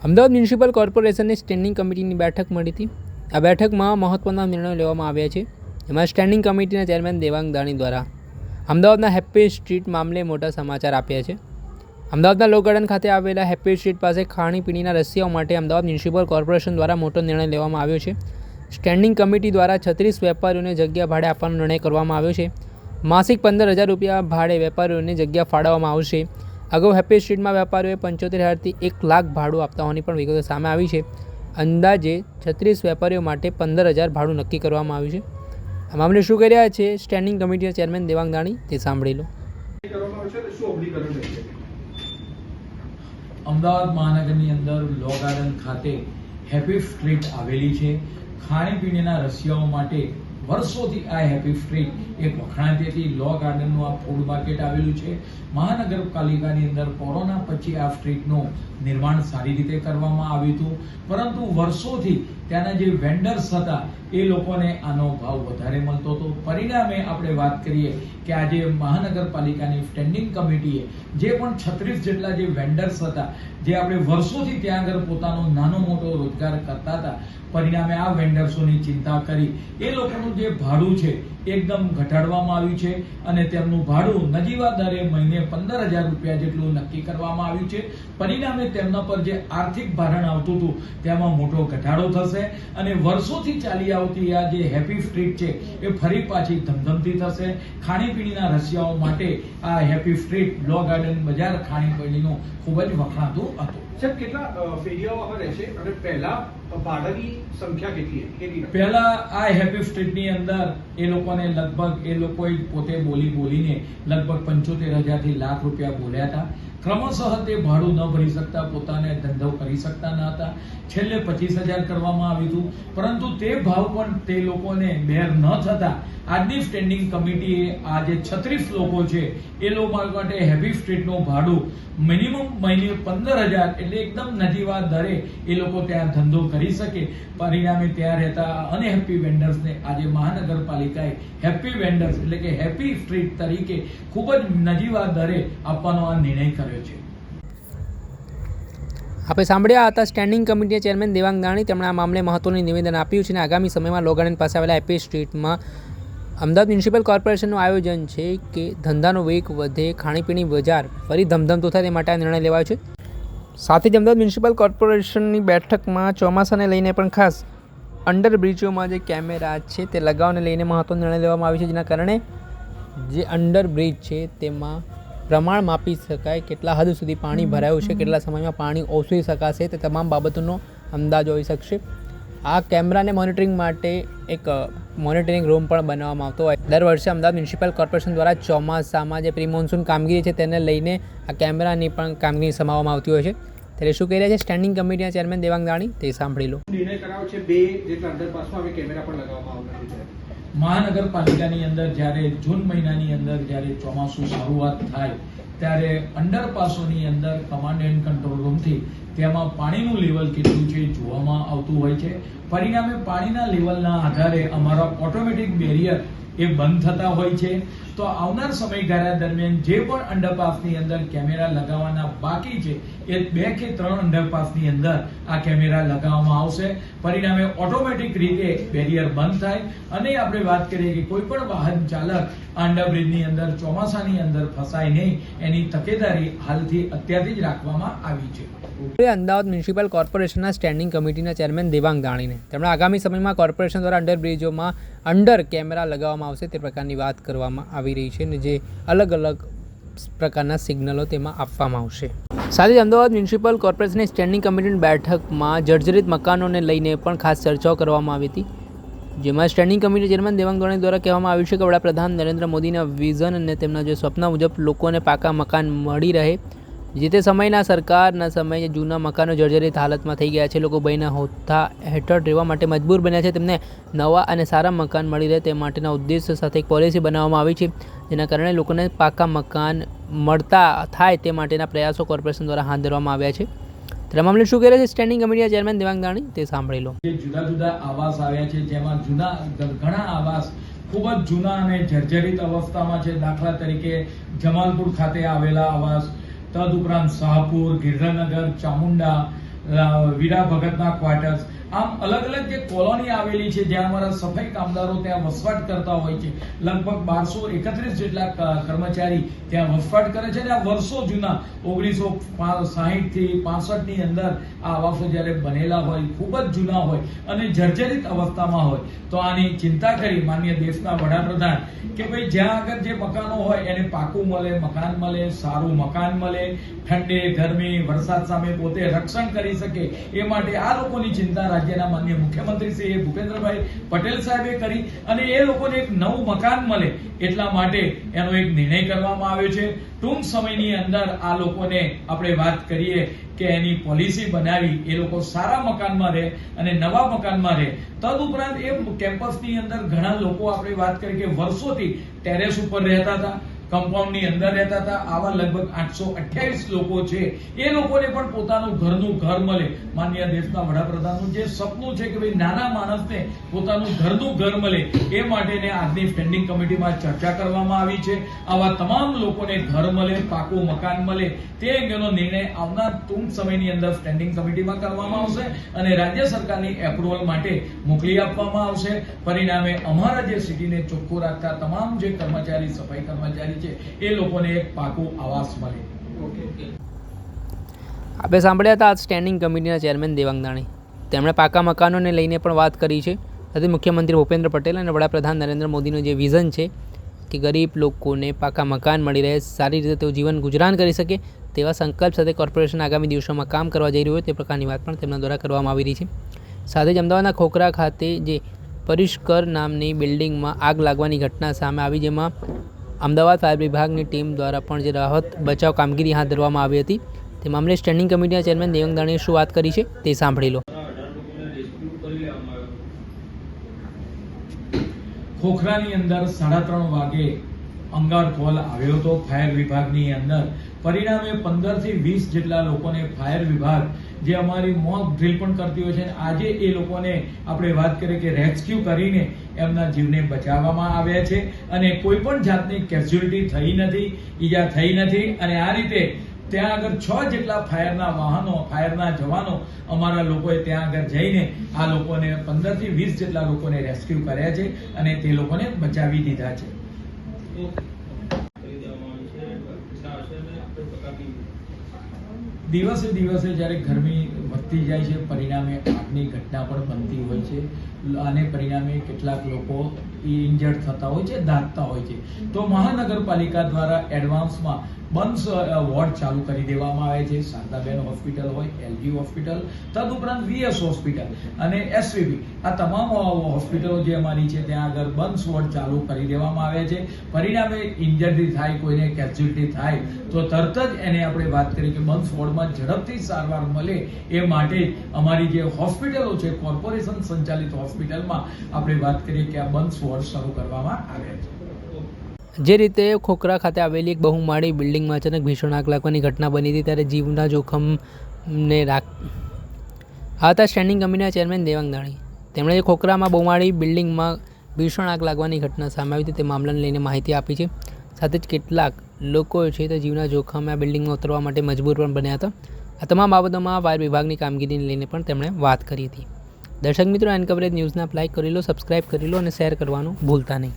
Ahmedabad municipal કોર્પોરેશનની standing કમિટીની બેઠક મળી હતી। આ બેઠકમાં મહત્વના નિર્ણયો લેવામાં આવ્યા છે। એમાં સ્ટેન્ડિંગ કમિટીના ચેરમેન દેવાંગ દાણી દ્વારા અમદાવાદના હેપી સ્ટ્રીટ મામલે મોટા સમાચાર આપ્યા છે। અમદાવાદના લો ગાર્ડન ખાતે આવેલા હેપી સ્ટ્રીટ પાસે ખાણીપીણીના રસિયાઓ માટે અમદાવાદ મ્યુનિસિપલ કોર્પોરેશન દ્વારા મોટો નિર્ણય લેવામાં આવ્યો છે। સ્ટેન્ડિંગ કમિટી દ્વારા 36 વેપારીઓને જગ્યા ભાડે આપવાનો નિર્ણય કરવામાં આવ્યો છે। માસિક 15,000 રૂપિયા ભાડે વેપારીઓને જગ્યા ફાળવવામાં આવશે। અગાઉ હેપી સ્ટ્રીટમાં વેપારીઓએ 75,000થી 1 લાખ ભાડું આપતા હોવાની પણ વિગતો સામે આવી છે। અંદાજે 36 વેપારીઓ માટે 15,000 ભાડું નક્કી કરવામાં આવ્યું છે। આ મામલે શું કરી રહ્યા છે સ્ટેન્ડિંગ કમિટીના ચેરમેન દેવાંગ દાણી, તે સાંભળી લો। અમદાવાદ મહાનગરની અંદર લો ગાર્ડન ખાતે હેપી સ્ટ્રીટ આવેલી છે। ખાણીપીણીના રસિયાઓ માટે વર્ષોથી આ હેપી સ્ટ્રીટ એક વખણાતી હતી। લો ગાર્ડનનું આ ફૂડ માર્કેટ આવેલું છે। મહાનગરપાલિકાની અંદર કોરોના પછી આ સ્ટ્રીટનું નિર્માણ સારી રીતે કરવામાં આવ્યું હતું, પરંતુ વર્ષોથી ત્યાંના જે વેન્ડર્સ હતા એ લોકોને આનો ભાવ વધારે મળતો હતો। પરિણામે આપણે વાત કરીએ કે આજે મહાનગરપાલિકાની સ્ટેન્ડિંગ કમિટીએ જે પણ 36 જેટલા જે વેન્ડર્સ હતા, જે આપણે વર્ષોથી ત્યાં આગળ પોતાનો નાનો મોટો રોજગાર કરતા હતા, પરિણામે આ વેન્ડર્સોની ચિંતા કરી એ લોકોનું જે ભાડું છે એકદમ ઘટાડવામાં આવ્યું છે અને તેમનું ભાડું નજીવા દરે મહિને 15,000 રૂપિયા જેટલું નક્કી કરવામાં આવ્યું છે। પરિણામે તેમના પર જે આર્થિક ભારણ આવતું હતું તેમાં મોટો ઘટાડો થશે અને વર્ષોથી ચાલી આવતી આ જે હેપી સ્ટ્રીટ છે એ ફરી પાછી ધમધમતી થશે। ખાણીપીણીના રસિયાઓ માટે આ હેપી સ્ટ્રીટ લો ગાર્ડન બજાર ખાણીપીણીનું ખૂબ જ વખણાતું હતું। સાહેબ, કેટલા ફેરિયાઓ હવે રહેશે અને પહેલા ભાડાની સંખ્યા કેટલી? પહેલા આ હેપી સ્ટ્રીટની અંદર એ લોકોને લગભગ એ લોકોએ પોતે બોલીને લગભગ 75,000 થી લાખ રૂપિયા બોલ્યા હતા। ક્રમશઃ તે ભાડું ન ભરી શકતા, પોતાને ધંધો કરી શકતા ન હતા। છેલ્લે 25,000 કરવામાં આવ્યું હતું, પરંતુ તે ભાવ પણ તે લોકોને બેર ન થતા આજની સ્ટેન્ડિંગ કમિટીએ આ જે 36 લોકો છે એ લોકો માટે હેપી સ્ટ્રીટનું ભાડું મિનિમમ મહિને 15,000 એટલે એકદમ નજીવા દરે એ લોકો ત્યાં ધંધો કરી શકે। પરિણામે ત્યાં રહેતા અનહેપી વેન્ડર્સને આજે મહાનગરપાલિકાએ હેપી વેન્ડર્સ એટલે કે હેપી સ્ટ્રીટ તરીકે ખૂબ જ નજીવા દરે આપવાનો આ નિર્ણય કર્યો છે। આપણે સાંભળ્યા હતા સ્ટેન્ડિંગ કમિટીના ચેરમેન દેવાંગ દાણી। તેમણે આ મામલે મહત્વનું નિવેદન આપ્યું છે અને આગામી સમયમાં લો ગાર્ડન પાસે આવેલા હેપી સ્ટ્રીટમાં અમદાવાદ મ્યુનિસિપલ કોર્પોરેશનનું આયોજન છે કે ધંધાનો વેગ વધે, ખાણીપીણી બજાર ફરી ધમધમતું થાય તે માટે આ નિર્ણય લેવાયો છે। સાથે જ અમદાવાદ મ્યુનિસિપલ કોર્પોરેશનની બેઠકમાં ચોમાસાને લઈને પણ ખાસ અંડરબ્રિજોમાં જે કેમેરા છે તે લગાવવાને લઈને મહત્વનો નિર્ણય લેવામાં આવ્યો છે, જેના કારણે જે અંડરબ્રિજ છે તેમાં પ્રમાણ માપી શકાય, કેટલા હદ સુધી પાણી ભરાયું છે, કેટલા સમયમાં પાણી ઓસરી શકાશે, તે તમામ બાબતોનો અંદાજ હોઈ શકશે। આ કેમેરાને મોનિટરિંગ માટે એક મોનિટરિંગ રૂમ પણ બનાવવામાં આવતો હોય। દર વર્ષે અમદાવાદ મ્યુનિસિપલ કોર્પોરેશન દ્વારા ચોમાસામાં જે પ્રી મોન્સૂન કામગીરી છે તેને લઈને આ કેમેરાની પણ કામગીરી સમાવવામાં આવતી હોય છે। ત્યારે શું કહી રહ્યા છે સ્ટેન્ડિંગ કમિટીના ચેરમેન દેવાંગ દાણી, તે સાંભળી લો। નિર્ણય કરાયો છે 2 જેટલા અંડરપાસમાં હવે કેમેરા પણ લગાવવામાં આવનાર છે। મહાનગરપાલિકાની અંદર જ્યારે જૂન મહિનાની અંદર જ્યારે ચોમાસું શરૂઆત થાય ત્યારે અંડરપાસોની અંદર કમાન્ડ એન્ડ કંટ્રોલ રૂમથી તેમાં પાણીનું લેવલ કેટલું છે જોવામાં આવતું હોય છે। પરિણામે પાણીના લેવલના આધારે અમારા ઓટોમેટિક બેરિયર એ બંધ થતા હોય છે। તો આવનાર સમયગાળા દરમિયાન જે પણ અંડરપાસની અંદર કેમેરા લગાવવાના બાકી છે એ 2 કે 3 અંડરપાસની અંદર આ કેમેરા લગાવવામાં આવશે। પરિણામે ઓટોમેટિક રીતે બેરિયર બંધ થાય અને આપણે વાત કરીએ કે કોઈ પણ વાહન ચાલક અંડરબ્રિજની અંદર ચોમાસાની અંદર ફસાય નહીં એની તકેદારી હાલથી અત્યારથી જ રાખવામાં આવી છે। અમદાવાદ મ્યુનિસિપલ કોર્પોરેશનના સ્ટેન્ડિંગ કમિટીના ચેરમેન દેવાંગ દાણીને તેમણે આગામી સમયમાં કોર્પોરેશન દ્વારા અંડરબ્રિજોમાં અંડર કેમેરા લગાવવામાં આવશે તે પ્રકારની વાત કરવામાં આવી રહી છે અને જે અલગ અલગ પ્રકારના સિગ્નલો તેમાં આપવામાં આવશે। સાથે જ અમદાવાદ મ્યુનિસિપલ કોર્પોરેશનની સ્ટેન્ડિંગ કમિટીની બેઠકમાં જર્જરિત મકાનોને લઈને પણ ખાસ ચર્ચાઓ કરવામાં આવી હતી, જેમાં standing committee chairman Devang Dani દ્વારા કહેવામાં આવ્યું છે કે વડાપ્રધાન નરેન્દ્ર મોદીના વિઝન અને તેમના જે સ્વપ્ન મુજબ લોકોને પાકા મકાન મળી રહે। જે તે સમયના સરકારના સમયે જૂના મકાનો જર્જરિત હાલતમાં થઈ ગયા છે, લોકો ભયના હોદ્દા હેઠળ રહેવા માટે મજબૂર બન્યા છે, તેમને નવા અને સારા મકાન મળી રહે તે માટેના ઉદ્દેશ્ય સાથે એક પોલિસી બનાવવામાં આવી છે, જેના કારણે લોકોને પાકા મકાન મળતા થાય તે માટેના પ્રયાસો કોર્પોરેશન દ્વારા હાથ ધરવામાં આવ્યા છે। ત્યારે મામલે શું કહે છે સ્ટેન્ડિંગ કમિટીના ચેરમેન દેવાંગ દાણી, તે સાંભળી લો। જુદા જુદા આવાસ આવ્યા છે, જેમાં ઘણા આવાસ ખૂબ જ જૂના અને જર્જરિત અવસ્થામાં છે। દાખલા તરીકે જમાલપુર ખાતે આવેલા આવાસ, તદુપરાંત શાહપુર, ગિરધરનગર, ચામુંડા વીરા ભગતના ક્વાર્ટર્સ, આમ અલગ અલગ જે કોલોની આવેલી છે જ્યાં અમારા સફાઈ કામદારો ત્યાં વસવાટ કરતા હોય છે. લગભગ 1231 જેટલા કર્મચારી ત્યાં વસવાટ કરે છે અને આ વર્ષો જૂના 1960 થી 65 ની અંદર આ આવાસો જ્યારે બનેલા હોય, ખૂબ જ જૂના હોય અને જર્જરિત અવસ્થામાં હોય, તો આની ચિંતા કરી માનનીય દેશના વડાપ્રધાન કે ભાઈ જ્યાં આગળ જે મકાનો હોય એને પાકું મળે, મકાન મળે, સારું મકાન મળે, ઠંડે ગરમી વરસાદ સામે પોતે રક્ષણ કરી શકે, એ માટે આ લોકોની ચિંતા રાજ્યના માનનીય મુખ્યમંત્રી શ્રી ભૂપેન્દ્રભાઈ પટેલ સાહેબે કરી અને એ લોકોને એક નવું મકાન મળે એટલા માટે એનો એક નિર્ણય કરવામાં આવ્યો છે. ટૂંક સમયની અંદર આ લોકોને આપણે વાત કરીએ કે એની પોલિસી બનાવી એ લોકો સારા મકાનમાં રહે અને નવા મકાનમાં રહે. તદુપરાંત એ કેમ્પસની અંદર ઘણા લોકો આપણે વાત કરીએ કે વર્ષોથી ટેરેસ ઉપર રહેતા હતા, કમ્પાઉન્ડની અંદર રહેતા હતા. આવા લગભગ 828 લોકો છે. એ લોકોને પણ પોતાનું ઘરનું ઘર મળે. માનનીય દેશના વડાપ્રધાનનું જે સપનું છે કે ભાઈ નાના માણસને પોતાનું ઘરનું ઘર મળે, એ માટેને આજની સ્ટેન્ડિંગ કમિટીમાં ચર્ચા કરવામાં આવી છે. આવા તમામ લોકોને ઘર મળે, પાકું મકાન મળે, તે અંગેનો નિર્ણય આવનાર ટૂંક સમયની અંદર સ્ટેન્ડિંગ કમિટીમાં કરવામાં આવશે અને રાજ્ય સરકારની એપ્રુવલ માટે મોકલી આપવામાં આવશે. પરિણામે અમારા જે સિટીને ચોખ્ખું રાખતા તમામ જે કર્મચારી, સફાઈ કર્મચારી છે, એ લોકોને એક પાકું આવાસ મળે. આપણે સાંભળ્યા હતા સ્ટેન્ડિંગ કમિટીના ચેરમેન દેવાંગ દાણી. તેમણે પાકા મકાનોને લઈને પણ વાત કરી છે. સાથે મુખ્યમંત્રી ભૂપેન્દ્ર પટેલ અને વડાપ્રધાન નરેન્દ્ર મોદીનું જે વિઝન છે કે ગરીબ લોકોને પાકા મકાન મળી રહે, સારી રીતે તેઓ જીવન ગુજરાન કરી શકે, તેવા સંકલ્પ સાથે કોર્પોરેશન આગામી દિવસોમાં કામ કરવા જઈ રહ્યું હોય તે પ્રકારની વાત પણ તેમના દ્વારા કરવામાં આવી રહી છે. સાથે જ અમદાવાદના ખોખરા ખાતે જે પરિષ્કર નામની બિલ્ડિંગમાં આગ લાગવાની ઘટના સામે આવી, જેમાં અમદાવાદ ફાયર વિભાગની ટીમ દ્વારા પણ જે રાહત બચાવ કામગીરી હાથ ધરવામાં આવી હતી, તે મામલે સ્ટેન્ડિંગ કમિટીના ચેરમેન દેવાંગ દાણીએ શું વાત કરી છે તે સાંભળી લો. ખોખરાની અંદર 3:30 વાગે અંગાર કોલ આવ્યો હતો ફાયર વિભાગની અંદર. પરિણામે 15 થી 20 જેટલા લોકોને ફાયર વિભાગ જે અમારી મોક ડ્રીલ પણ કરતી હોય છે, આજે એ લોકોને આપણે વાત કરીએ કે રેસ્ક્યુ કરીને એમના જીવને બચાવવામાં આવ્યા છે અને કોઈ પણ જાતની કેઝ્યુઅલિટી થઈ નથી, ઈજા થઈ નથી. અને આ રીતે ત્યાં આગળ 6 જેટલા ફાયરના વાહનો, ફાયરના જવાનો અમારા લોકોએ ત્યાં આગળ જઈને આ લોકોને 15 થી 20 જેટલા લોકોને રેસ્ક્યુ કર્યા છે અને તે લોકોને બચાવી દીધા છે. દિવસે દિવસે જ્યારે ગરમી વધતી જાય છે, પરિણામે આગની ઘટના પણ બનતી હોય છે અને પરિણામે કેટલાક લોકો ઇન્જર્ડ થતા હોય છે, દાઝતા હોય છે. તો મહાનગરપાલિકા દ્વારા એડવાન્સમાં બન્સ વોર્ડ ચાલુ કરી દેવામાં આવે છે. શારદાબેન હોસ્પિટલ હોય, એલજી હોસ્પિટલ, તદુપરાંત વીએસ હોસ્પિટલ અને એસવીબી, આ તમામ હોસ્પિટલો જે અમારી છે ત્યાં આગળ બન્સ વોર્ડ ચાલુ કરી દેવામાં આવે છે. પરિણામે ઇન્જરી થાય, કોઈને કેઝ્યુઅલિટી થાય તો તરત જ એને આપણે વાત કરીએ કે બન્સ વોર્ડમાં ઝડપથી સારવાર મળે, એ માટે અમારી જે હોસ્પિટલો છે, કોર્પોરેશન સંચાલિત હોસ્પિટલમાં આપણે વાત કરીએ કે આ બન્સ વોર્ડ શરૂ કરવામાં આવ્યા છે. જે રીતે ખોખરા ખાતે આવેલી એક બહુમાળી બિલ્ડિંગમાં અચાનક ભીષણ આગ લાગવાની ઘટના બની હતી, ત્યારે જીવના જોખમને આ હતા સ્ટેન્ડિંગ કમિટીના ચેરમેન દેવાંગ દાણી. તેમણે જે ખોખરામાં બહુમાળી બિલ્ડિંગમાં ભીષણ આગ લાગવાની ઘટના સામે આવી હતી તે મામલાને લઈને માહિતી આપી છે. સાથે જ કેટલાક લોકો છે તે જીવના જોખમે આ બિલ્ડિંગમાં ઉતરવા માટે મજબૂર પણ બન્યા હતા. આ તમામ બાબતોમાં ફાયર વિભાગની કામગીરીને લઈને પણ તેમણે વાત કરી હતી. દર્શક મિત્રો, એન કવરેજ ન્યૂઝને આપ લાઈક કરી લો, સબસ્ક્રાઇબ કરી લો અને શેર કરવાનું ભૂલતા નહીં.